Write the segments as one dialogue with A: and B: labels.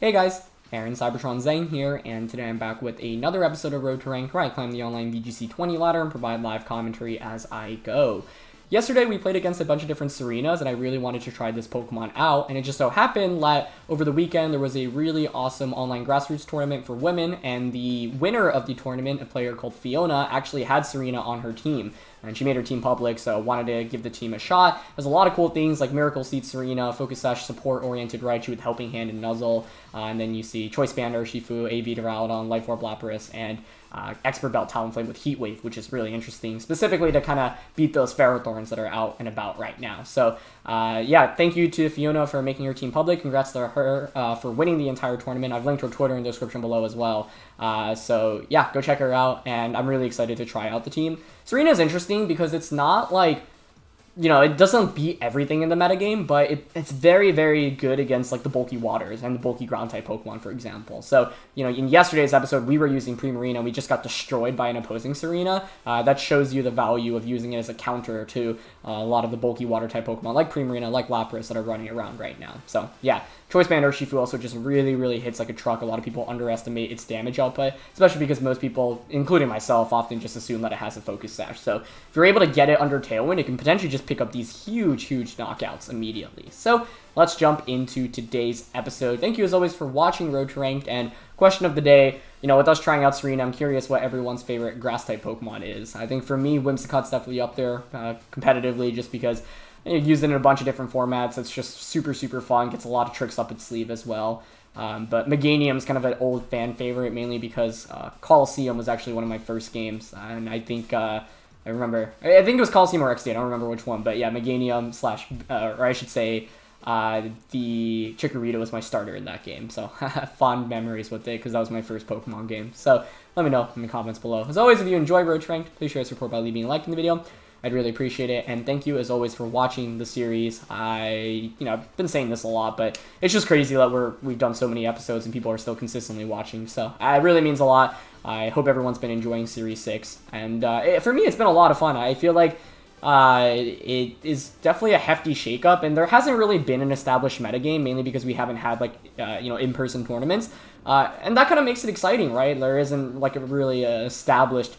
A: Hey guys, Aaron Cybertron Zang here, and today I'm back with another episode of Road to Rank where I climb the online VGC 20 ladder and provide live commentary as I go. Yesterday we played against a bunch of different Tsareenas and I really wanted to try this Pokemon out, and it just so happened that over the weekend there was a really awesome online grassroots tournament for women, and the winner of the tournament, a player called Fiona, actually had Tsareena on her team. And she made her team public, so wanted to give the team a shot. There's a lot of cool things like Miracle Seed Tsareena, Focus Sash support-oriented Raichu with Helping Hand and Nuzzle, and then you see Choice Band Urshifu, AV Duraludon, Life Orb Lapras, and Expert Belt Talonflame with Heat Wave, which is really interesting, specifically to kind of beat those Ferrothorns that are out and about right now. So yeah, thank you to Fiona for making her team public. Congrats to her for winning the entire tournament. I've linked her Twitter in the description below as well. So yeah, go check her out, and I'm really excited to try out the team. Tsareena is interesting because it's not like, you know, it doesn't beat everything in the metagame, but it's very, very good against, like, the bulky waters and the bulky ground-type Pokemon, for example. So, you know, in yesterday's episode, we were using Primarina, and we just got destroyed by an opposing Tsareena. That shows you the value of using it as a counter to a lot of the bulky water-type Pokemon, like Primarina, like Lapras, that are running around right now. So, yeah, Choice Band Urshifu also just really, really hits like a truck. A lot of people underestimate its damage output, especially because most people, including myself, often just assume that it has a Focus Sash. So, if you're able to get it under Tailwind, it can potentially just pick up these huge knockouts immediately. So let's jump into today's episode. Thank you as always for watching Road to Ranked, and question of the day, you know, with us trying out Tsareena, I'm curious what everyone's favorite grass type Pokemon is. I think for me, Whimsicott's definitely up there competitively, just because you use it in a bunch of different formats. It's just super fun, gets a lot of tricks up its sleeve as well. But Meganium's kind of an old fan favorite, mainly because Coliseum was actually one of my first games, and I think I think it was Coliseum or XD, I don't remember which one, but yeah, Meganium slash, or I should say, the Chikorita was my starter in that game, so fond memories with it, because that was my first Pokemon game. So let me know in the comments below. As always, if you enjoy Road to Ranked, please share your support by leaving a like in the video. I'd really appreciate it, and thank you as always for watching the series. I've been saying this a lot, but it's just crazy that we've done so many episodes and people are still consistently watching, so it really means a lot. I hope everyone's been enjoying Series 6, and for me, it's been a lot of fun. I feel like it is definitely a hefty shakeup, and there hasn't really been an established metagame, mainly because we haven't had, like, in-person tournaments, and that kind of makes it exciting, right? There isn't, like, a really established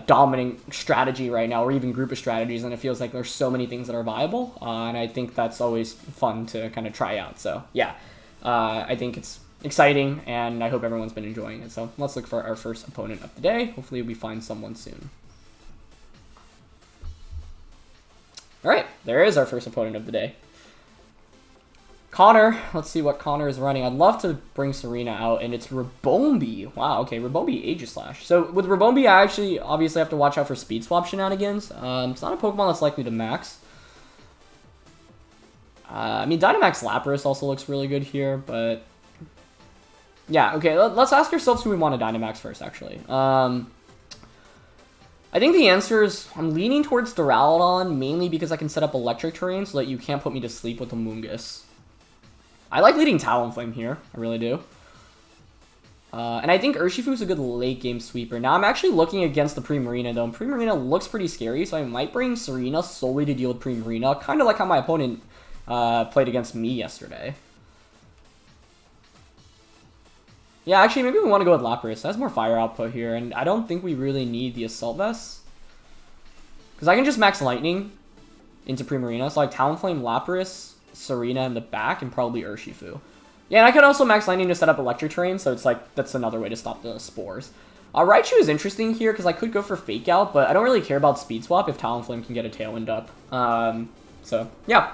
A: dominant strategy right now, or even group of strategies, and it feels like there's so many things that are viable, and I think that's always fun to kind of try out. So yeah, I think it's exciting, and I hope everyone's been enjoying it. So let's look for our first opponent of the day. Hopefully we find someone soon. All right, there is our first opponent of the day. Connor, let's see what Connor is running. I'd love to bring Tsareena out, and it's Ribombee. Wow, okay, Ribombee Aegislash. So with Ribombee, I actually obviously have to watch out for speed swap shenanigans. It's not a Pokemon that's likely to max. I mean, Dynamax Lapras also looks really good here, but yeah, okay, let's ask ourselves who we want to Dynamax first, actually. I think the answer is, I'm leaning towards Duraludon, mainly because I can set up electric terrain so that you can't put me to sleep with Amoonguss. I like leading Talonflame here, I really do. And I think Urshifu is a good late game sweeper. Now I'm actually looking against the Primarina though, and Primarina looks pretty scary, so I might bring Tsareena solely to deal with Primarina, kind of like how my opponent played against me yesterday. Yeah, actually, maybe we want to go with Lapras. It has more fire output here, and I don't think we really need the Assault Vest, because I can just max Lightning into Primarina, so like Talonflame, Lapras, Tsareena in the back, and probably Urshifu. Yeah, and I could also max Lightning to set up Electric Terrain, so it's like, that's another way to stop the Spores. Raichu is interesting here, because I could go for Fake Out, but I don't really care about Speed Swap if Talonflame can get a Tailwind up. So, yeah.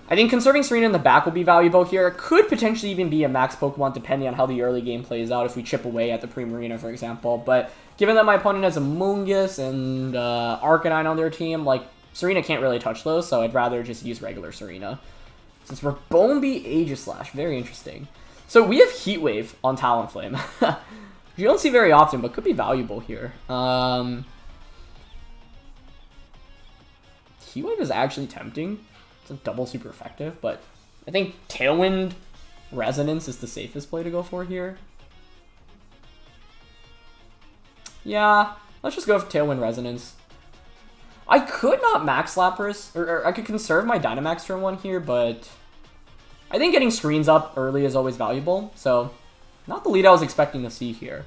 A: I think conserving Tsareena in the back will be valuable here. It could potentially even be a max Pokemon, depending on how the early game plays out, if we chip away at the Primarina, for example. But given that my opponent has Amoonguss and Arcanine on their team, like, Tsareena can't really touch those, so I'd rather just use regular Tsareena. Since we're Ribombee Aegislash, very interesting. So we have Heat Wave on Talonflame. You don't see very often, but could be valuable here. Heat Wave is actually tempting. It's a double super effective, but I think Tailwind Resonance is the safest play to go for here. Yeah, let's just go for Tailwind Resonance. I could not max Lapras, or I could conserve my Dynamax turn 1 here, but I think getting screens up early is always valuable, so not the lead I was expecting to see here.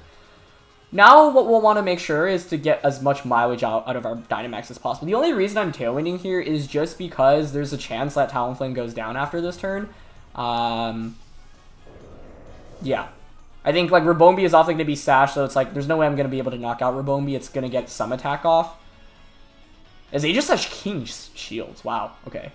A: Now what we'll want to make sure is to get as much mileage out of our Dynamax as possible. The only reason I'm Tailwinding here is just because there's a chance that Talonflame goes down after this turn. Yeah. I think like Ribombee is often going to be sashed, so it's like there's no way I'm going to be able to knock out Ribombee. It's going to get some attack off. As Aegislash King shields. Wow. Okay.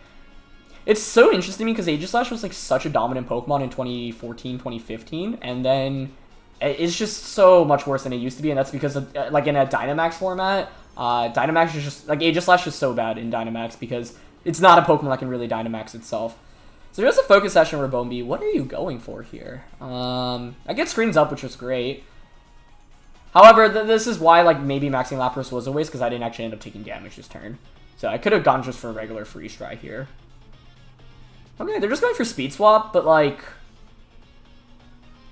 A: It's so interesting because Aegislash was like such a dominant Pokemon in 2014, 2015, and then it's just so much worse than it used to be, and that's because of, like in a Dynamax format, Dynamax is just like Aegislash is so bad in Dynamax because it's not a Pokemon that can really Dynamax itself. So there's a Focus Session Ribombee. What are you going for here? I get screens up, which is great. However, this is why like maybe maxing Lapras was a waste because I didn't actually end up taking damage this turn. So I could have gone just for a regular Freeze Dry here. Okay, they're just going for Speed Swap, but like,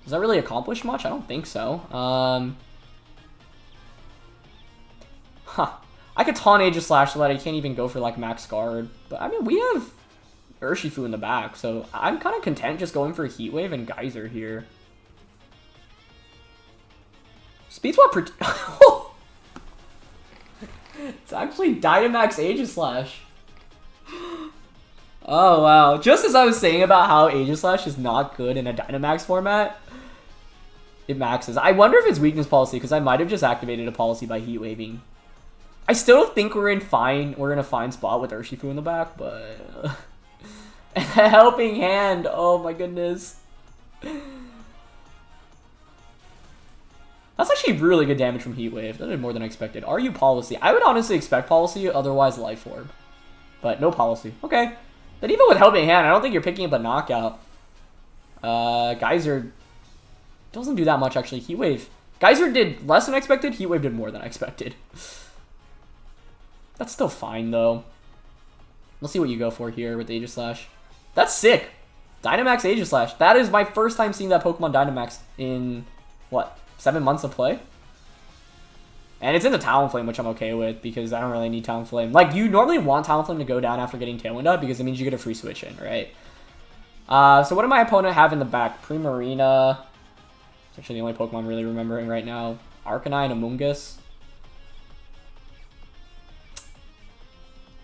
A: does that really accomplish much? I don't think so. I could taunt Aegislash so that I can't even go for like Max Guard, but I mean we have Urshifu in the back, so I'm kind of content just going for a Heat Wave and Geyser here. Speed Swap It's actually Dynamax Aegislash. Oh wow, just as I was saying about how Aegislash is not good in a Dynamax format, it maxes. I wonder if it's weakness policy, because I might have just activated a policy by Heat Waving. I still think we're in a fine spot with Urshifu in the back, but a helping hand. Oh my goodness. That's actually really good damage from Heat Wave. That did more than I expected. Are you policy? I would honestly expect policy, otherwise Life Orb. But no policy. Okay. But even with helping hand, I don't think you're picking up a knockout. Geyser doesn't do that much actually. Heat Wave. Geyser did less than expected. Heat Wave did more than I expected. That's still fine though. Let's see what you go for here with Aegislash. That's sick. Dynamax Aegislash. That is my first time seeing that Pokemon Dynamax in, what, 7 months of play? And it's in the Talonflame, which I'm okay with, because I don't really need Talonflame. Like, you normally want Talonflame to go down after getting Tailwind up, because it means you get a free switch in, right? So what did my opponent have in the back? Primarina. It's actually the only Pokemon I'm really remembering right now. Arcanine, Amoonguss.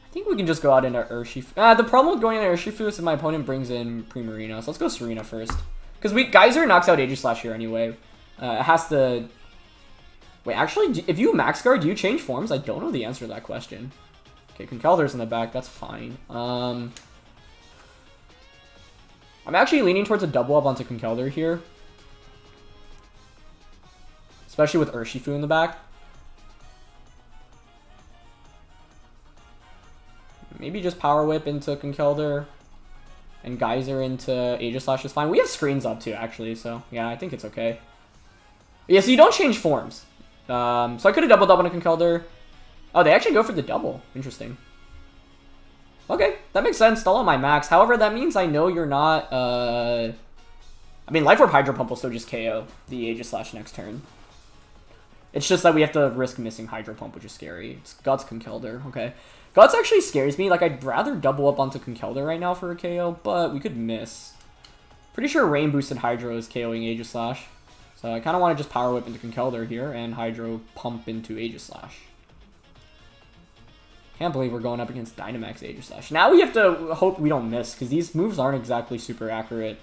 A: I think we can just go out into Urshifu. The problem with going into Urshifu is if my opponent brings in Primarina. So let's go Tsareena first. Because Geyser knocks out Aegislash here anyway. It has to... Wait, actually, if you Max Guard, do you change forms? I don't know the answer to that question. Okay, Conkeldurr's in the back. That's fine. I'm actually leaning towards a double up onto Conkeldurr here. Especially with Urshifu in the back. Maybe just Power Whip into Conkeldurr. And Geyser into Aegislash is fine. We have screens up too, actually, so yeah, I think it's okay. Yeah, so you don't change forms. So I could have doubled up on a Conkeldurr. Oh, they actually go for the double. Interesting. Okay, that makes sense. Still on my max. However, that means I know you're not, I mean, Life Orb Hydro Pump will still just KO the Aegislash next turn. It's just that we have to risk missing Hydro Pump, which is scary. It's Guts Conkeldurr. Okay. Guts actually scares me. Like, I'd rather double up onto Conkeldurr right now for a KO, but we could miss. Pretty sure Rain Boosted Hydro is KOing Aegislash. So I kind of want to just Power Whip into Conkeldurr here and Hydro Pump into Aegislash. Can't believe we're going up against Dynamax Aegislash. Now we have to hope we don't miss, because these moves aren't exactly super accurate.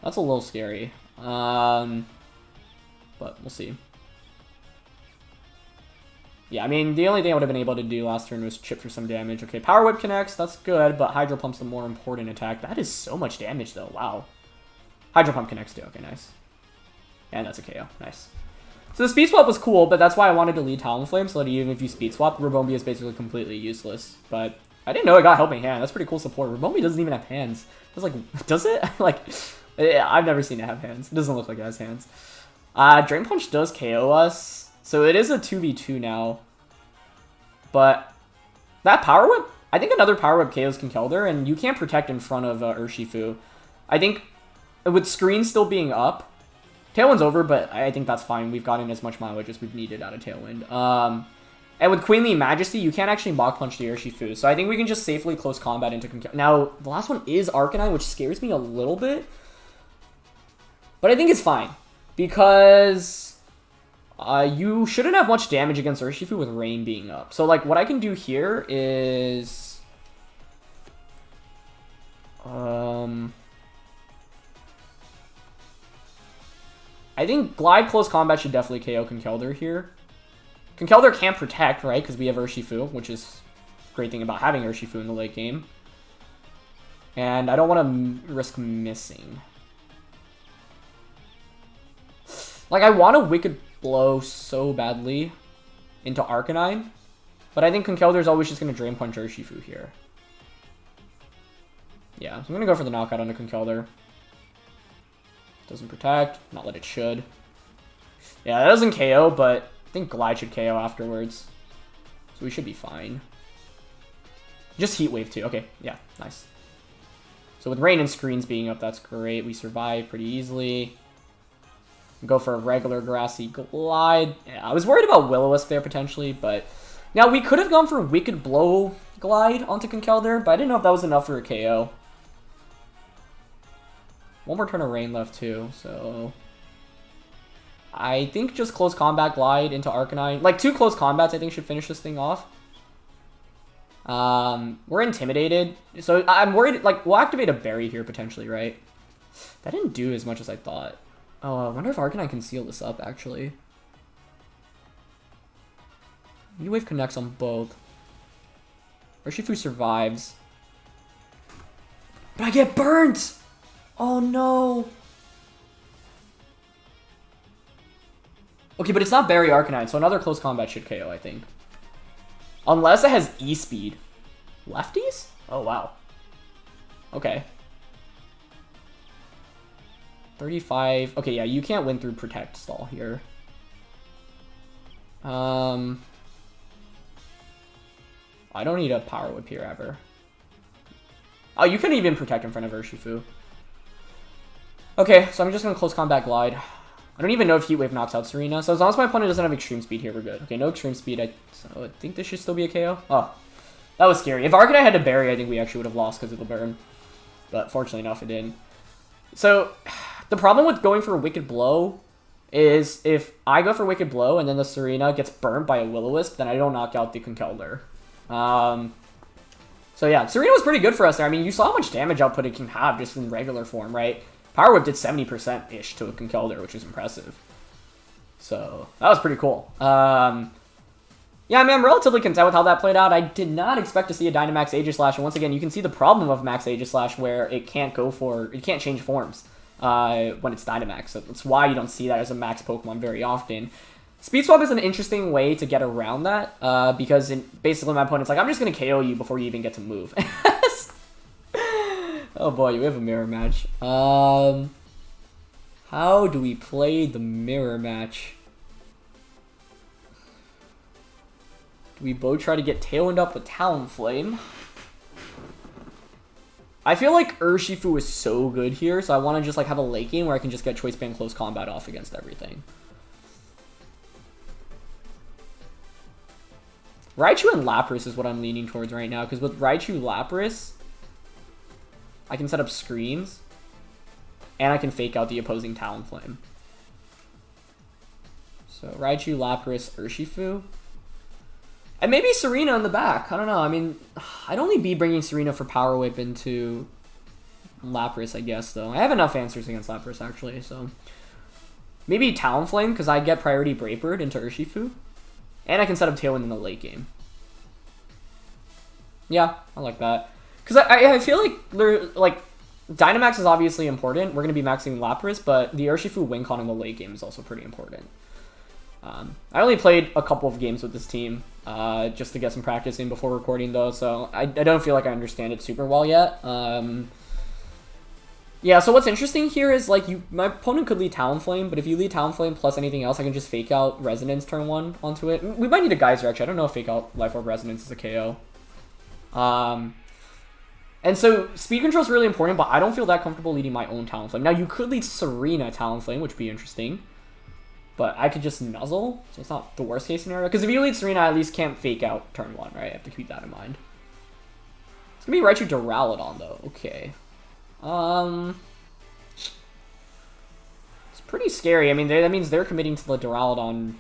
A: That's a little scary. But we'll see. Yeah, I mean, the only thing I would have been able to do last turn was chip for some damage. Okay, Power Whip connects, that's good, but Hydro Pump's the more important attack. That is so much damage, though. Wow. Hydro Pump connects, too. Okay, nice. And that's a KO. Nice. So the Speed Swap was cool, but that's why I wanted to lead Talonflame, so that even if you Speed Swap, Ribombee is basically completely useless. But I didn't know it got Helping Hand. That's pretty cool support. Ribombee doesn't even have hands. It's like, does it? Like, I've never seen it have hands. It doesn't look like it has hands. Drain Punch does KO us, so it is a 2v2 now. But that Power Whip, I think another Power Whip KOs Conkeldurr, and you can't protect in front of Urshifu. I think with screen still being up, Tailwind's over, but I think that's fine. We've gotten as much mileage as we've needed out of Tailwind. And with Queenly Majesty, you can't actually Mach Punch the Urshifu. So I think we can just safely close combat into Conkeldurr. Now, the last one is Arcanine, which scares me a little bit. But I think it's fine. Because you shouldn't have much damage against Urshifu with Rain being up. So, like, what I can do here is... I think Glide Close Combat should definitely KO Conkeldurr here. Conkeldurr can't protect, right? Because we have Urshifu, which is a great thing about having Urshifu in the late game. And I don't want to risk missing. Like, I want to Wicked Blow so badly into Arcanine. But I think Conkeldurr is always just going to Drain Punch Urshifu here. Yeah, so I'm going to go for the knockout onto Conkeldurr. Doesn't protect, not that it should. Yeah, that doesn't KO, but I think Glide should KO afterwards. So we should be fine. Just Heat Wave too. Okay, yeah, nice. So with Rain and Screens being up, that's great. We survive pretty easily. Go for a regular Grassy Glide. Yeah, I was worried about Will-O-Wisp there potentially, but... Now, we could have gone for Wicked Blow Glide onto Conkeldurr, but I didn't know if that was enough for a KO. One more turn of Rain left too, so... I think just Close Combat Glide into Arcanine. Like, 2 Close Combats I think should finish this thing off. We're intimidated, so I'm worried, like, we'll activate a Berry here potentially, right? That didn't do as much as I thought. Oh, I wonder if Arcanine can seal this up, actually. U-Wave connects on both. Urshifu survives. But I get burnt! Oh no! Okay, but it's not Berry Arcanine, so another Close Combat should KO, I think. Unless it has E-Speed. Lefties? Oh, wow. Okay. 35. Okay, yeah, you can't win through Protect Stall here. I don't need a Power Whip here ever. Oh, you couldn't even Protect in front of Urshifu. Okay, so I'm just going to Close Combat Glide. I don't even know if Heat Wave knocks out Tsareena, so as long as my opponent doesn't have Extreme Speed here, we're good. Okay, no Extreme Speed, so I think this should still be a KO. Oh, that was scary. If Arcanine had to Berry, I think we actually would have lost because of the burn. But fortunately enough, it didn't. So, the problem with going for a Wicked Blow is if I go for Wicked Blow and then the Tsareena gets burned by a Will-O-Wisp, then I don't knock out the Conkeldurr. So yeah, Tsareena was pretty good for us there. I mean, you saw how much damage output it can have just in regular form, right? Power Whip did 70%-ish to a Conkeldurr, which is impressive. So, that was pretty cool. Yeah, I mean, I'm relatively content with how that played out. I did not expect to see a Dynamax Aegislash, and once again, you can see the problem of Max Aegislash where it can't change forms when it's Dynamax. So that's why you don't see that as a max Pokemon very often. Speed Swap is an interesting way to get around that, because basically my opponent's like, I'm just going to KO you before you even get to move. Oh boy, we have a mirror match. How do we play the mirror match? Do we both try to get Tailwind up with Talonflame? I feel like Urshifu is so good here, so I want to just like have a late game where I can just get Choice Band Close Combat off against everything. Raichu and Lapras is what I'm leaning towards right now, because with Raichu Lapras, I can set up screens, and I can fake out the opposing Talonflame. So Raichu, Lapras, Urshifu. And maybe Tsareena in the back. I don't know. I mean, I'd only be bringing Tsareena for Power Whip into Lapras, I guess, though. I have enough answers against Lapras, actually, so... Maybe Talonflame, because I get priority Brave Bird into Urshifu. And I can set up Tailwind in the late game. Yeah, I like that. Because I feel like Dynamax is obviously important. We're going to be maxing Lapras, but the Urshifu win con in the late game is also pretty important. I only played a couple of games with this team just to get some practice in before recording, though, so I don't feel like I understand it super well yet. Yeah, so what's interesting here is, like, my opponent could lead Talonflame, but if you lead Talonflame plus anything else, I can just fake out Resonance turn 1 onto it. We might need a Geyser, actually. I don't know if fake out Life Orb Resonance is a KO. And so, speed control is really important, but I don't feel that comfortable leading my own Talonflame. Now, you could lead Tsareena Talonflame, which would be interesting. But I could just nuzzle, so it's not the worst case scenario. Because if you lead Tsareena, I at least can't fake out turn 1, right? I have to keep that in mind. It's gonna be Raichu Duraludon, though. Okay. It's pretty scary. I mean, that means they're committing to the Duraludon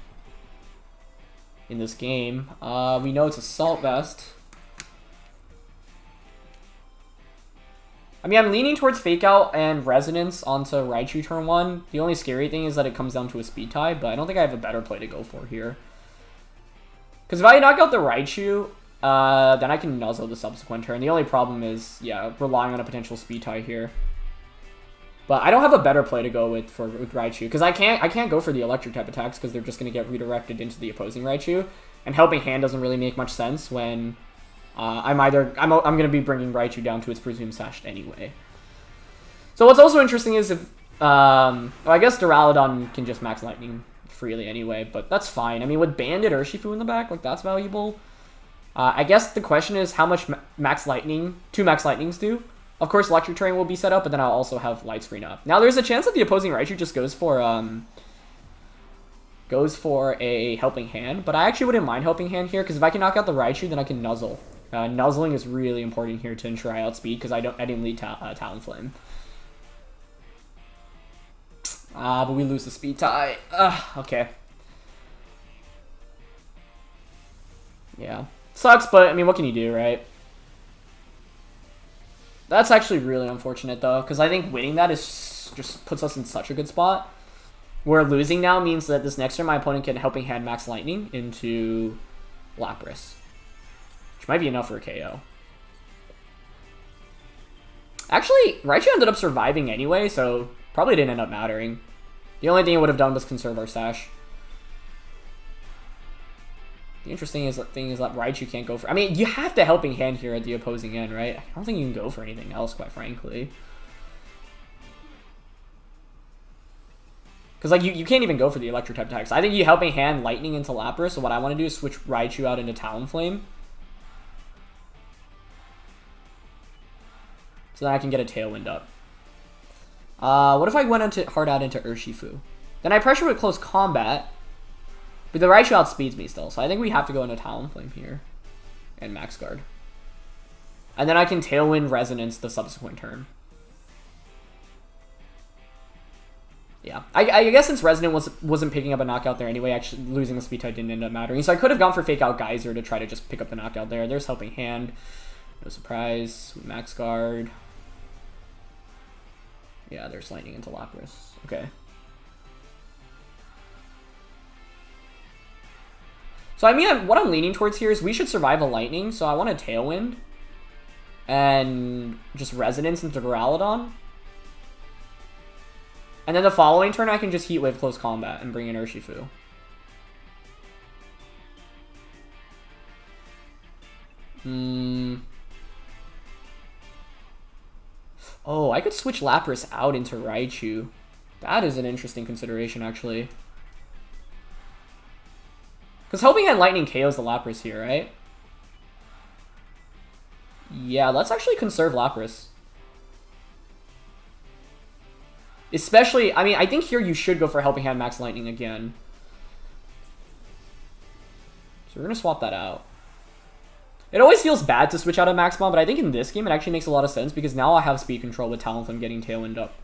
A: in this game. We know it's Assault Vest. I mean, I'm leaning towards Fake Out and Resonance onto Raichu turn 1. The only scary thing is that it comes down to a speed tie, but I don't think I have a better play to go for here. Because if I knock out the Raichu, then I can nuzzle the subsequent turn. The only problem is, yeah, relying on a potential speed tie here. But I don't have a better play to go with Raichu, because I can't go for the electric type attacks because they're just going to get redirected into the opposing Raichu, and Helping Hand doesn't really make much sense when I'm going to be bringing Raichu down to its presumed sash anyway. So what's also interesting is if well, I guess Duraludon can just Max Lightning freely anyway, but that's fine. I mean, with Bandit Urshifu in the back, like that's valuable. I guess the question is how much Max Lightning, 2 Max Lightnings do. Of course, Electric Terrain will be set up, but then I'll also have Light Screen up. Now, there's a chance that the opposing Raichu just goes for a Helping Hand, but I actually wouldn't mind Helping Hand here, because if I can knock out the Raichu, then I can Nuzzle. Nuzzling is really important here to ensure I outspeed, because I didn't lead Talonflame. But we lose the speed tie. Okay. Yeah. Sucks, but I mean, what can you do, right? That's actually really unfortunate, though, because I think winning that is just puts us in such a good spot. Where losing now means that this next turn my opponent can Helping Hand Max Lightning into Lapras, which might be enough for a KO. Actually, Raichu ended up surviving anyway, so probably didn't end up mattering. The only thing it would have done was conserve our sash. The interesting thing is that Raichu can't go for... I mean, you have to Helping Hand here at the opposing end, right? I don't think you can go for anything else, quite frankly. Because, like, you can't even go for the electric type attacks. I think you Helping Hand Lightning into Lapras, so what I want to do is switch Raichu out into Talonflame. So then I can get a Tailwind up. What if I went hard out into Urshifu? Then I pressure with Close Combat, but the Raichu outspeeds me still, so I think we have to go into Talonflame here. And Max Guard. And then I can Tailwind Resonance the subsequent turn. Yeah. I guess since Resonant wasn't picking up a knockout there anyway, actually losing the speed tie didn't end up mattering. So I could have gone for Fake Out Geyser to try to just pick up the knockout there. There's Helping Hand. No surprise. Max Guard. Yeah, there's Lightning into Lapras. Okay. So, I mean, what I'm leaning towards here is we should survive a Lightning, so I want a Tailwind. And just Resonance into Duraludon. And then the following turn, I can just Heat Wave Close Combat and bring in Urshifu. Oh, I could switch Lapras out into Raichu. That is an interesting consideration, actually. Because Helping Hand Lightning KOs the Lapras here, right? Yeah, let's actually conserve Lapras. Especially, I mean, I think here you should go for Helping Hand Max Lightning again. So we're going to swap that out. It always feels bad to switch out of Max Bomb, but I think in this game it actually makes a lot of sense because now I have speed control with Talonflame getting Tailwind up.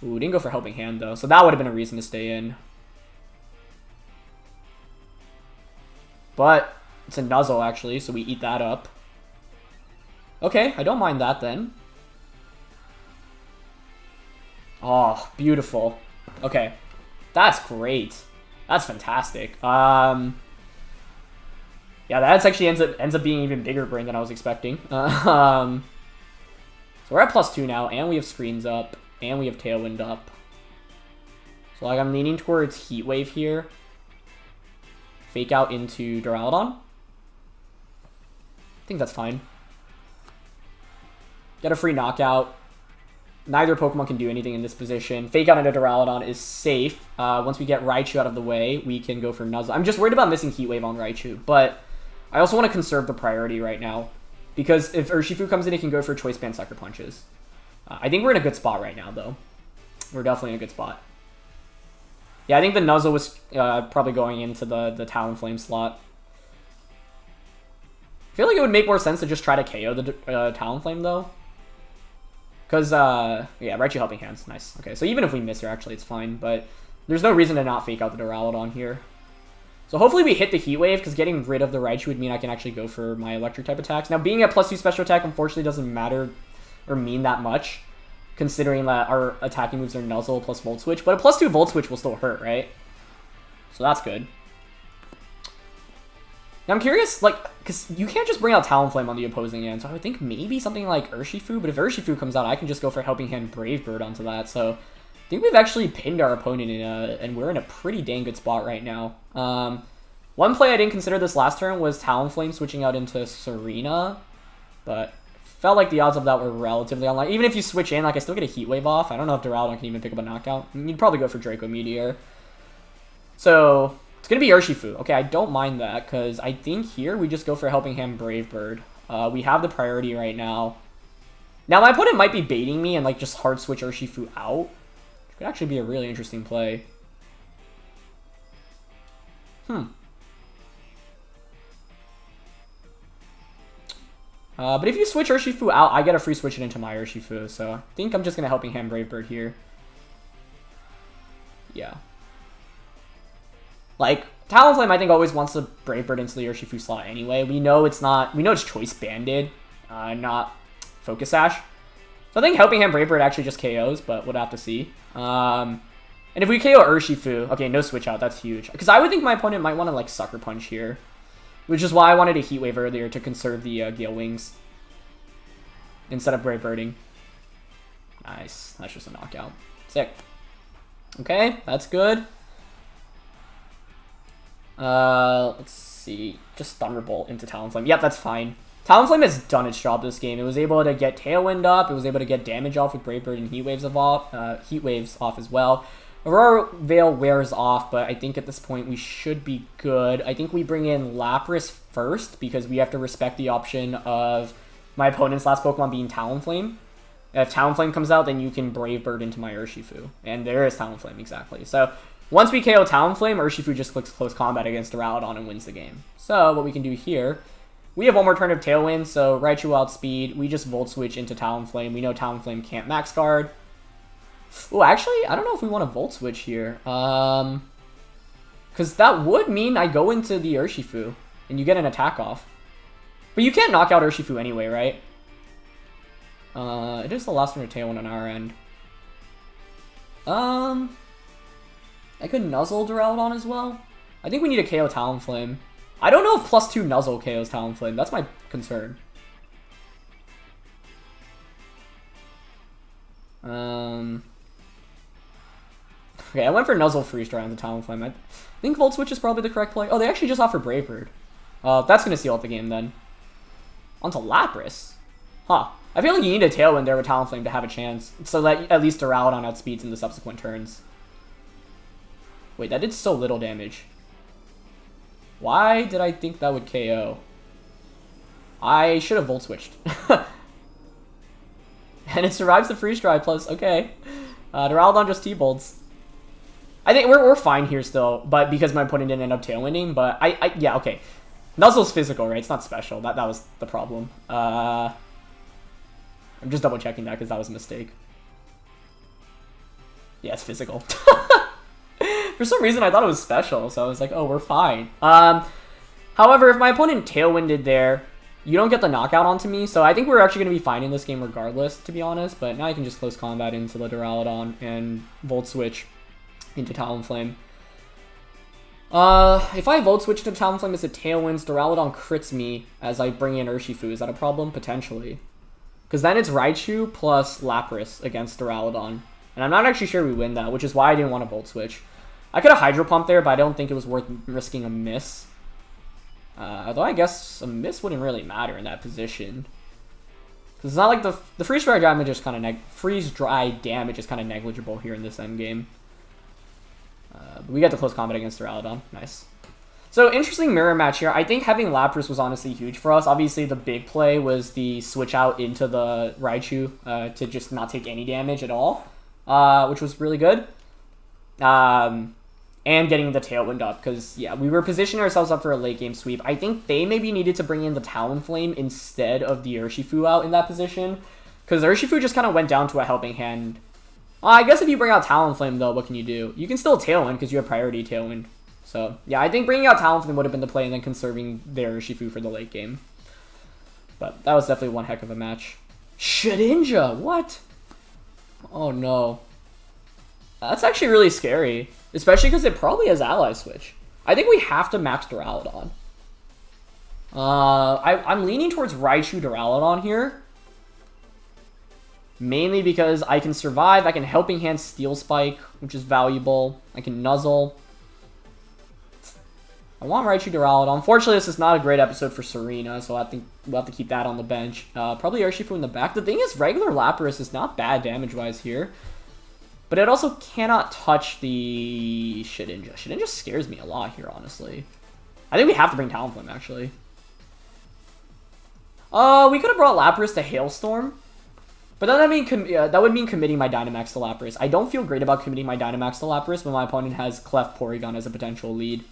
A: Ooh, didn't go for Helping Hand though, so that would have been a reason to stay in. But it's a Nuzzle actually, so we eat that up. Okay, I don't mind that then. Oh, beautiful. Okay, that's great. That's fantastic. Yeah, that actually ends up being even bigger brain than I was expecting. So we're at +2 now, and we have screens up, and we have Tailwind up. So like I'm leaning towards Heat Wave here. Fake Out into Duraludon. I think that's fine. Get a free knockout. Neither Pokemon can do anything in this position. Fake Out into Duraludon is safe. Once we get Raichu out of the way, we can go for Nuzzle. I'm just worried about missing Heat Wave on Raichu, but I also want to conserve the priority right now. Because if Urshifu comes in, it can go for Choice Band Sucker Punches. I think we're in a good spot right now, though. We're definitely in a good spot. Yeah, I think the Nuzzle was probably going into the Talonflame slot. I feel like it would make more sense to just try to KO the Talonflame, though. Because, yeah, Raichu Helping Hands. Nice. Okay, so even if we miss here, actually, it's fine. But there's no reason to not fake out the Duraludon here. So hopefully we hit the Heat Wave, because getting rid of the Raichu would mean I can actually go for my Electric type attacks. Now, being at +2 special attack, unfortunately, doesn't matter or mean that much, considering that our attacking moves are Nuzzle plus Volt Switch. But a +2 Volt Switch will still hurt, right? So that's good. Now I'm curious, like, because you can't just bring out Talonflame on the opposing end, so I would think maybe something like Urshifu, but if Urshifu comes out, I can just go for Helping Hand Brave Bird onto that, so I think we've actually pinned our opponent in and we're in a pretty dang good spot right now. One play I didn't consider this last turn was Talonflame switching out into Tsareena, but felt like the odds of that were relatively unlikely. Even if you switch in, like, I still get a Heat Wave off. I don't know if Duraludon can even pick up a knockout. You'd probably go for Draco Meteor. So it's going to be Urshifu. Okay, I don't mind that, because I think here we just go for Helping Hand Brave Bird. We have the priority right now. Now, my opponent might be baiting me and, like, just hard switch Urshifu out. Which could actually be a really interesting play. But if you switch Urshifu out, I get a free switch it into my Urshifu. So I think I'm just going to Helping Hand Brave Bird here. Yeah. Like, Talonflame, I think, always wants to Brave Bird into the Urshifu slot anyway. We know it's not... We know it's Choice Banded, not Focus Sash. So I think Helping Hand Brave Bird actually just KOs, but we'll have to see. And if we KO Urshifu... Okay, no switch out. That's huge. Because I would think my opponent might want to, like, Sucker Punch here. Which is why I wanted a Heat Wave earlier to conserve the Gale Wings. Instead of Brave Birding. Nice. That's just a knockout. Sick. Okay, that's good. Let's see. Just Thunderbolt into Talonflame. Yep, that's fine. Talonflame has done its job this game. It was able to get Tailwind up. It was able to get damage off with Brave Bird and Heat Waves off as well. Aurora Veil wears off, but I think at this point we should be good. I think we bring in Lapras first, because we have to respect the option of my opponent's last Pokemon being Talonflame. If Talonflame comes out, then you can Brave Bird into my Urshifu. And there is Talonflame, exactly. So once we KO Talonflame, Urshifu just clicks Close Combat against Duraludon and wins the game. So what we can do here, we have one more turn of Tailwind, so Raichu outspeed. We just Volt Switch into Talonflame. We know Talonflame can't Max Guard. Oh, actually, I don't know if we want to Volt Switch here. Because that would mean I go into the Urshifu, and you get an attack off. But you can't knock out Urshifu anyway, right? It is the last turn of Tailwind on our end. I could Nuzzle Duraludon as well. I think we need to KO Talonflame. I don't know if +2 Nuzzle KOs Talonflame. That's my concern. Okay, I went for Nuzzle Freeze Dry on the Talonflame. I think Volt Switch is probably the correct play. Oh, they actually just offer Brave Bird. That's going to seal out the game then. Onto Lapras. Huh. I feel like you need a Tailwind there with Talonflame to have a chance, so that at least Duraludon outspeeds in the subsequent turns. Wait, that did so little damage. Why did I think that would KO? I should have Volt Switched. And it survives the Freeze Dry plus, okay. Duraludon just T-Bolts. I think we're fine here still, but because my opponent didn't end up Tailwinding, but yeah, okay. Nuzzle's physical, right? It's not special. That was the problem. I'm just double checking that because that was a mistake. Yeah, it's physical. For some reason, I thought it was special, so I was like, oh, we're fine. However, if my opponent Tailwinded there, you don't get the knockout onto me, so I think we're actually going to be fine in this game regardless, to be honest. But now I can just Close Combat into the Duraludon and Volt Switch into Talonflame. If I Volt Switch to Talonflame as it Tailwinds, Duraludon crits me as I bring in Urshifu. Is that a problem? Potentially. Because then it's Raichu plus Lapras against Duraludon. And I'm not actually sure we win that, which is why I didn't want to Volt Switch. I could have Hydro Pump there, but I don't think it was worth risking a miss. Although I guess a miss wouldn't really matter in that position. Because it's not like the freeze dry damage is kind of negligible here in this endgame. But we got the Close Combat against Duraludon. Nice. So, interesting mirror match here. I think having Lapras was honestly huge for us. Obviously, the big play was the switch out into the Raichu to just not take any damage at all, which was really good. and getting the Tailwind up, because, yeah, we were positioning ourselves up for a late-game sweep. I think they maybe needed to bring in the Talonflame instead of the Urshifu out in that position, because Urshifu just kind of went down to a Helping Hand. I guess if you bring out Talonflame, though, what can you do? You can still Tailwind, because you have priority Tailwind. So, yeah, I think bringing out Talonflame would have been the play, and then conserving their Urshifu for the late game. But that was definitely one heck of a match. Shedinja! What? Oh, no. That's actually really scary. Especially because it probably has Ally Switch. I think we have to max Duraludon. I'm leaning towards Raichu Duraludon here. Mainly because I can survive. I can Helping Hand Steel Spike, which is valuable. I can Nuzzle. I want Raichu Duraludon. Unfortunately, this is not a great episode for Tsareena, so I think we'll have to keep that on the bench. Probably Urshifu in the back. The thing is, regular Lapras is not bad damage-wise here. But it also cannot touch the Shedinja. Shedinja scares me a lot here, honestly. I think we have to bring Talonflame, actually. We could have brought Lapras to Hailstorm. But then that would mean committing my Dynamax to Lapras. I don't feel great about committing my Dynamax to Lapras when my opponent has Clef Porygon as a potential lead.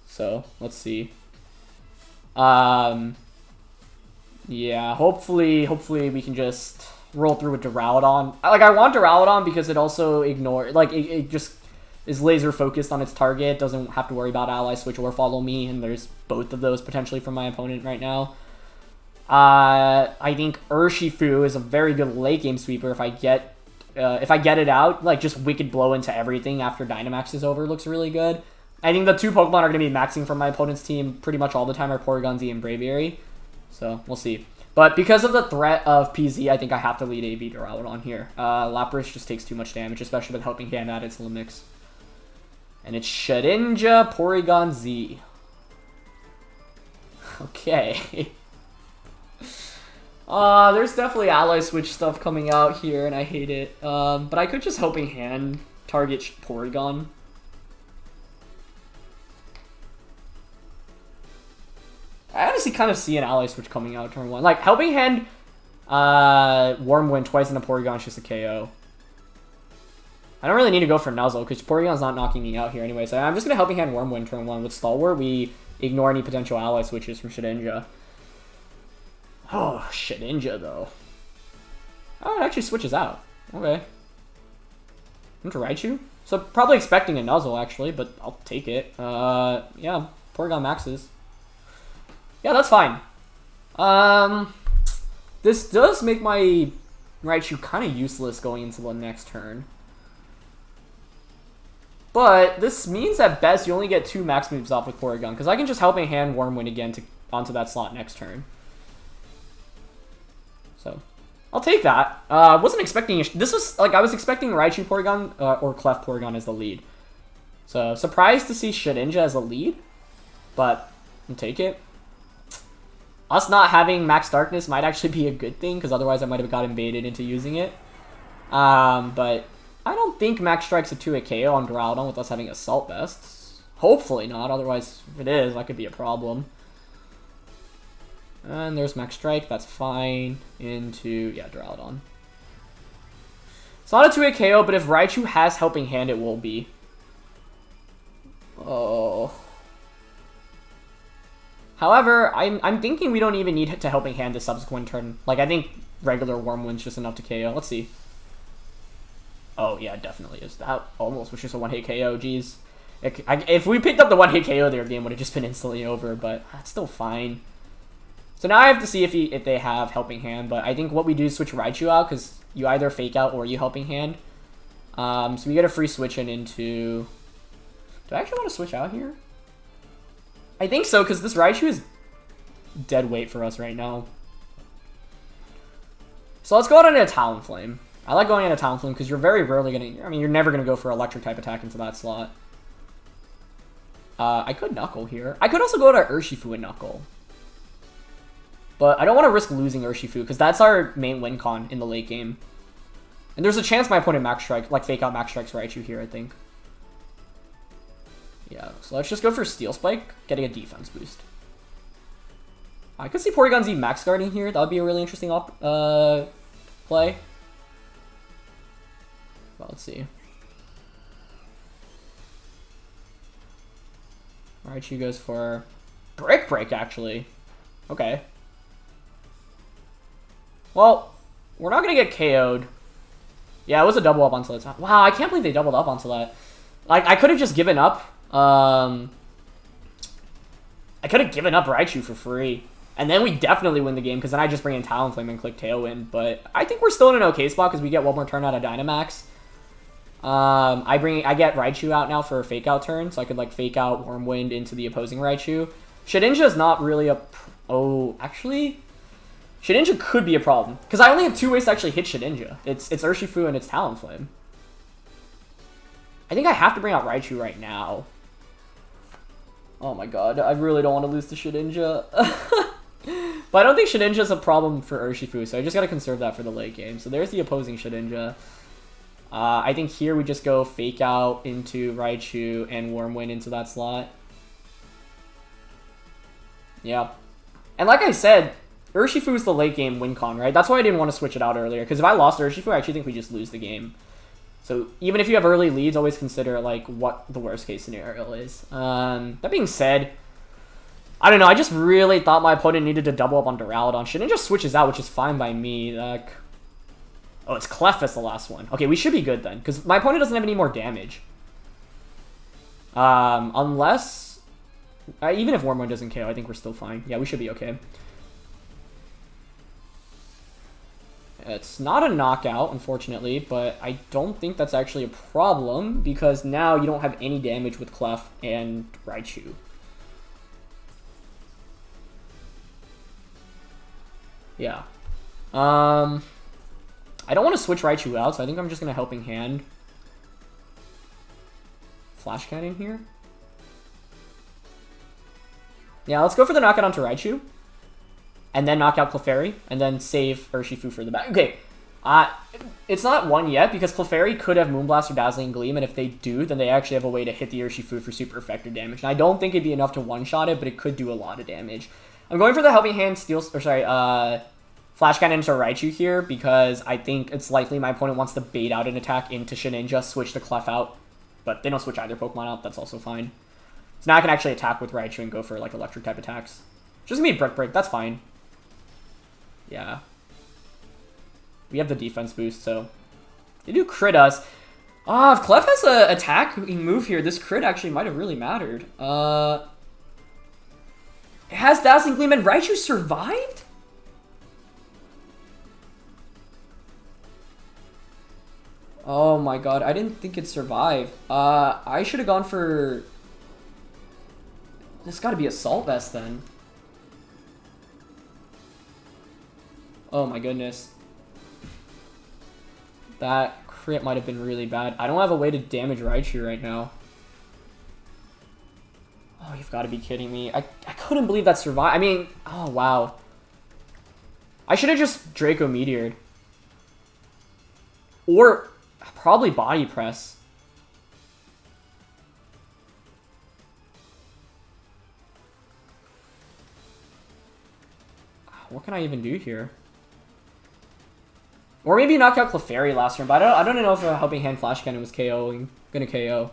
A: So, let's see. Yeah, hopefully we can just roll through with Duraludon. I want Duraludon because it also it just is laser focused on its target, doesn't have to worry about Ally Switch or Follow Me, and there's both of those potentially from my opponent right now. I think Urshifu is a very good late game sweeper if I get it out, like just Wicked Blow into everything after Dynamax is over looks really good. I think the two Pokemon are going to be maxing from my opponent's team pretty much all the time are Porygon-Z and Braviary, so we'll see. But because of the threat of PZ, I think I have to lead AV Duraludon here. Lapras just takes too much damage, especially with Helping Hand added to the mix. And it's Shedinja Porygon-Z. Okay. There's definitely Ally Switch stuff coming out here, and I hate it. But I could just Helping Hand target Porygon. I honestly kind of see an Ally Switch coming out turn 1. Like, Helping Hand, Wormwind twice into Porygon is just a KO. I don't really need to go for Nuzzle, because Porygon's not knocking me out here anyway, so I'm just going to Helping Hand Wormwind turn 1. With Stalwart, we ignore any potential Ally Switches from Shedinja. Oh, Shedinja, though. Oh, it actually switches out. Okay. Into Raichu? So, probably expecting a Nuzzle, actually, but I'll take it. Yeah, Porygon maxes. Yeah, that's fine. This does make my Raichu kind of useless going into the next turn. But this means at best you only get 2 max moves off with Porygon, because I can just Helping Hand Wormwind again onto that slot next turn. So, I'll take that. I wasn't expecting... This was, I was expecting Raichu Porygon or Clef Porygon as the lead. So, surprised to see Shedinja as a lead, but I'll take it. Us not having Max Darkness might actually be a good thing, because otherwise I might have gotten baited into using it. But I don't think Max Strike's a 2-hit KO on Duraludon with us having Assault Vest. Hopefully not, otherwise if it is, that could be a problem. And there's Max Strike, that's fine. Into, yeah, Duraludon. It's not a 2-hit KO, but if Raichu has Helping Hand, it will be. Oh... However, I'm thinking we don't even need to Helping Hand the subsequent turn. Like, I think regular Wormwind's just enough to KO. Let's see. Oh, yeah, it definitely is. That almost was just a 1-hit KO. Jeez. If we picked up the 1-hit KO, their game would have just been instantly over, but that's still fine. So now I have to see if they have Helping Hand, but I think what we do is switch Raichu out, because you either Fake Out or you Helping Hand. So we get a free switch into... Do I actually want to switch out here? I think so, because this Raichu is dead weight for us right now. So let's go out into a Talonflame. I like going into Talonflame because you're very rarely going to... I mean, you're never going to go for Electric type attack into that slot. I could Knuckle here. I could also go to Urshifu and Knuckle. But I don't want to risk losing Urshifu because that's our main win con in the late game. And there's a chance my opponent Max Strike, like Fake Out Max Strikes Raichu here, I think. Yeah, so let's just go for Steel Spike, getting a defense boost. I could see Porygon-Z Max Guarding here. That would be a really interesting play. Well, let's see. Raichu goes for Brick Break, actually. Okay. Well, we're not going to get KO'd. Yeah, it was a double up onto that. Wow, I can't believe they doubled up onto that. Like, I could have just given up. I could have given up Raichu for free. And then we definitely win the game, because then I just bring in Talonflame and click Tailwind. But I think we're still in an okay spot, because we get one more turn out of Dynamax. I get Raichu out now for a fake out turn, so I could like fake out Wormwind into the opposing Raichu. Shedinja is not really a... Oh, actually... Shedinja could be a problem, because I only have 2 ways to actually hit Shedinja. It's Urshifu and it's Talonflame. I think I have to bring out Raichu right now. Oh my god, I really don't want to lose to Shedinja. But I don't think Shedinja is a problem for Urshifu, so I just gotta conserve that for the late game. So there's the opposing Shedinja. I think here we just go fake out into Raichu and Wormwind into that slot. Yeah. And like I said, Urshifu is the late game win con, right? That's why I didn't want to switch it out earlier, because if I lost Urshifu, I actually think we just lose the game. So even if you have early leads, always consider like what the worst case scenario is. That being said, I don't know, I just really thought my opponent needed to double up on Duraludon. Shedinja switches out, which is fine by me. Oh, it's Clef the last one. Okay, we should be good then, because my opponent doesn't have any more damage. Unless... even if Wormwind doesn't KO, I think we're still fine. Yeah, we should be okay. It's not a knockout, unfortunately, but I don't think that's actually a problem, because now you don't have any damage with Clef and Raichu. Yeah. I don't want to switch Raichu out, so I think I'm just going to Helping Hand. Flash Cannon here. Yeah, let's go for the knockout onto Raichu. And then knock out Clefairy, and then save Urshifu for the back. Okay, it's not one yet, because Clefairy could have Moonblast or Dazzling Gleam, and if they do, then they actually have a way to hit the Urshifu for super effective damage. And I don't think it'd be enough to one-shot it, but it could do a lot of damage. I'm going for the Helping Hand Flash Cannon into Raichu here, because I think it's likely my opponent wants to bait out an attack into Shedinja, switch the Clef out, but they don't switch either Pokemon out, that's also fine. So now I can actually attack with Raichu and go for like electric type attacks. Just gonna be Brick Break, that's fine. Yeah. We have the defense boost, so they do crit us. If Clef has an attacking move here, this crit actually might have really mattered. It has Dazzling Gleam and Raichu survived? Oh my god, I didn't think it survived. I should have gone for... This gotta be Assault Vest then. Oh my goodness. That crit might have been really bad. I don't have a way to damage Raichu right now. Oh, you've got to be kidding me. I couldn't believe that survived. I mean, oh wow. I should have just Draco Meteored. Or probably Body Press. What can I even do here? Or maybe knock out Clefairy last turn, but I don't know if a Helping Hand Flash Cannon was gonna KO.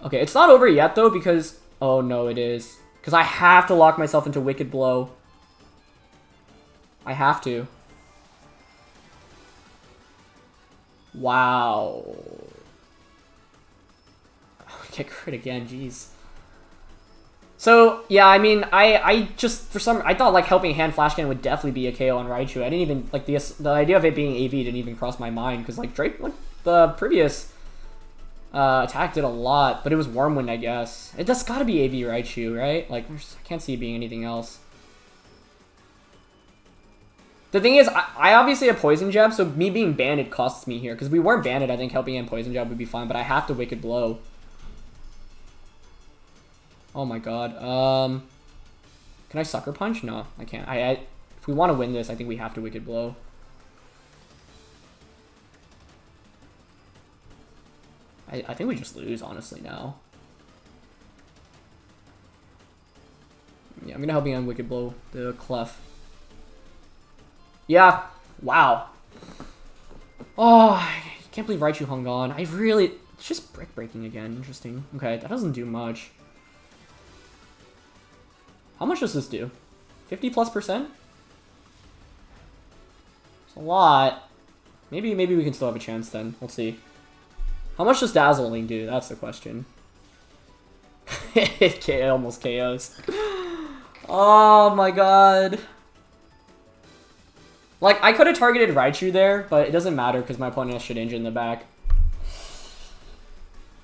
A: Okay, it's not over yet though, because... Oh no, it is. Because I have to lock myself into Wicked Blow. I have to. Wow. Get crit again, jeez. So, yeah, I mean, I just, for some, I thought, like, Helping Hand Flash Cannon would definitely be a KO on Raichu. I didn't even, like, the idea of it being AV didn't even cross my mind, because, like, the previous attack did a lot, but it was Wormwind, I guess. That's gotta be AV Raichu, right? Like, I can't see it being anything else. The thing is, I obviously have Poison Jab, so me being banded costs me here, because if we weren't banded, I think Helping Hand Poison Jab would be fine, but I have to Wicked Blow. Oh my god. Can I Sucker Punch? No, I can't. If we want to win this, I think we have to Wicked Blow. I think we just lose, honestly, now. Yeah, I'm gonna help you on Wicked Blow the Clef. Yeah. Wow. Oh, I can't believe Raichu hung on. It's just brick breaking again. Interesting. Okay, that doesn't do much. How much does this do? 50+%? It's a lot. Maybe we can still have a chance then. We'll see. How much does Dazzling do? That's the question. It almost KOs. Oh my god. Like, I could have targeted Raichu there, but it doesn't matter because my opponent has Shedinja in the back.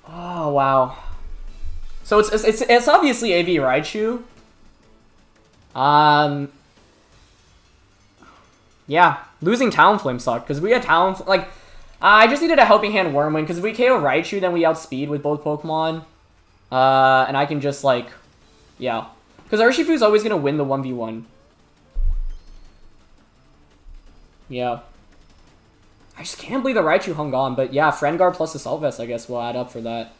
A: Oh, wow. So it's obviously AV Raichu. Yeah, losing Talonflame sucked because we had Talonflame. Like, I just needed a Helping Hand Wormwind because if we KO Raichu, then we outspeed with both Pokemon. And I can just, like, yeah. Because Urshifu is always going to win the 1v1. Yeah. I just can't believe the Raichu hung on. But yeah, Friend Guard plus Assault Vest, I guess, will add up for that.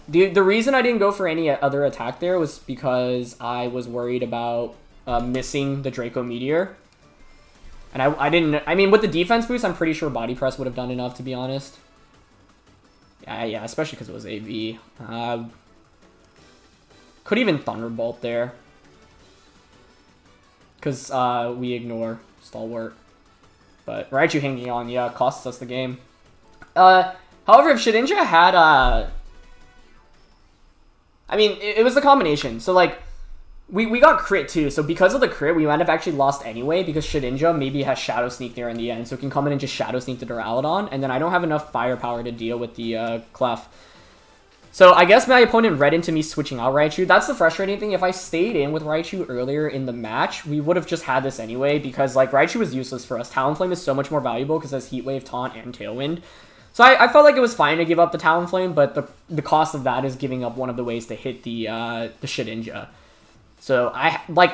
A: The reason I didn't go for any other attack there was because I was worried about missing the Draco Meteor. And I didn't... I mean, with the defense boost, I'm pretty sure Body Press would have done enough, to be honest. Yeah, especially because it was AV. Could even Thunderbolt there. Because we ignore Stalwart. But Raichu hanging on, yeah, costs us the game. However, if Shedinja had... I mean, it was the combination. So, like, we got crit, too. So, because of the crit, we might have actually lost anyway. Because Shedinja maybe has Shadow Sneak there in the end. So, it can come in and just Shadow Sneak the Duraludon. And then I don't have enough firepower to deal with the Clef. So, I guess my opponent read into me switching out Raichu. That's the frustrating thing. If I stayed in with Raichu earlier in the match, we would have just had this anyway. Because, like, Raichu was useless for us. Talonflame is so much more valuable because it has Heat Wave, Taunt, and Tailwind. So I felt like it was fine to give up the Talonflame, but the cost of that is giving up one of the ways to hit the Shedinja. So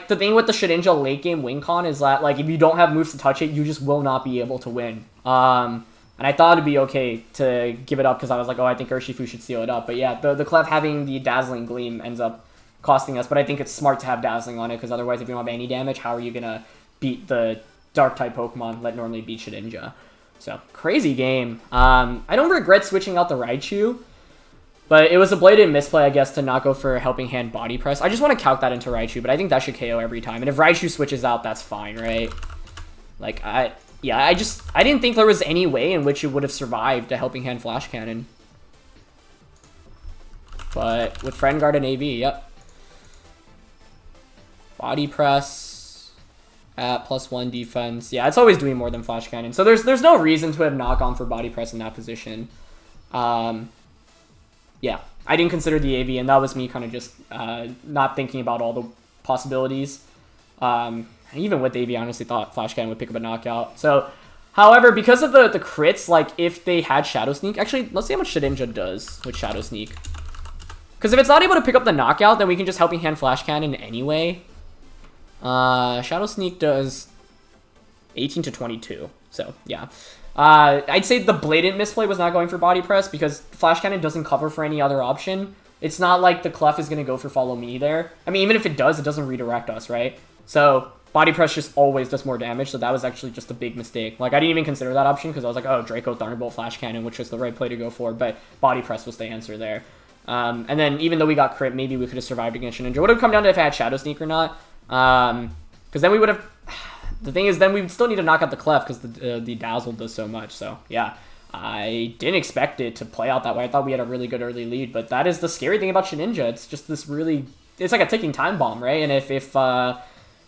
A: the thing with the Shedinja late game win con is that, like, if you don't have moves to touch it, you just will not be able to win. And I thought it'd be okay to give it up because I was like, oh, I think Urshifu should seal it up. But yeah, the Clef having the Dazzling Gleam ends up costing us. But I think it's smart to have Dazzling on it because otherwise, if you don't have any damage, how are you gonna beat the Dark type Pokemon that normally beat Shedinja? So, crazy game. I don't regret switching out the Raichu, but it was a blatant misplay, I guess, to not go for a Helping Hand Body Press. I just want to calc that into Raichu, but I think that should KO every time. And if Raichu switches out, that's fine, right? Like, I didn't think there was any way in which it would have survived a Helping Hand Flash Cannon. But with Friend Guard and AV, yep. Body Press at +1 defense. Yeah, it's always doing more than Flash Cannon. So there's no reason to have not gone for Body Press in that position. Yeah, I didn't consider the AV, and that was me kind of just not thinking about all the possibilities. Even with AV, I honestly thought Flash Cannon would pick up a knockout. So, however, because of the crits, like, if they had Shadow Sneak... Actually, let's see how much Shedinja does with Shadow Sneak. Because if it's not able to pick up the knockout, then we can just Helping Hand Flash Cannon anyway. Shadow Sneak does 18 to 22. So, yeah. I'd say the blatant misplay was not going for Body Press because Flash Cannon doesn't cover for any other option. It's not like the Clef is going to go for Follow Me there. I mean, even if it does, it doesn't redirect us, right? So, Body Press just always does more damage, so that was actually just a big mistake. Like, I didn't even consider that option because I was like, oh, Draco, Thunderbolt, Flash Cannon, which was the right play to go for, but Body Press was the answer there. And then, even though we got crit, maybe we could have survived against Shedinja. It would have come down to if I had Shadow Sneak or not. Because then we would have... The thing is, then we would still need to knock out the Clef because the Dazzle does so much. So, yeah. I didn't expect it to play out that way. I thought we had a really good early lead. But that is the scary thing about Shedinja. It's just this really... It's like a ticking time bomb, right? And if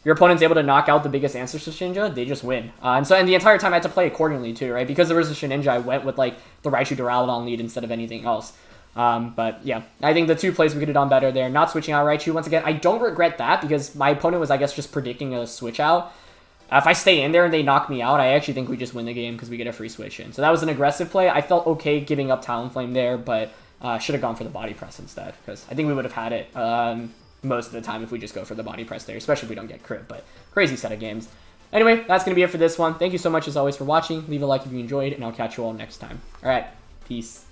A: your opponent's able to knock out the biggest answers to Shedinja, they just win. And the entire time I had to play accordingly, too, right? Because there was a Shedinja, I went with, like, the Raichu Duraludon lead instead of anything else. But yeah, I think the two plays we could have done better there. Not switching out Raichu once again. I don't regret that because my opponent was, I guess, just predicting a switch out. If I stay in there and they knock me out, I actually think we just win the game because we get a free switch in. So that was an aggressive play. I felt okay giving up Talonflame there, but should have gone for the Body Press instead because I think we would have had it most of the time if we just go for the Body Press there, especially if we don't get crit. But crazy set of games. Anyway, that's going to be it for this one. Thank you so much as always for watching. Leave a like if you enjoyed, and I'll catch you all next time. All right, peace.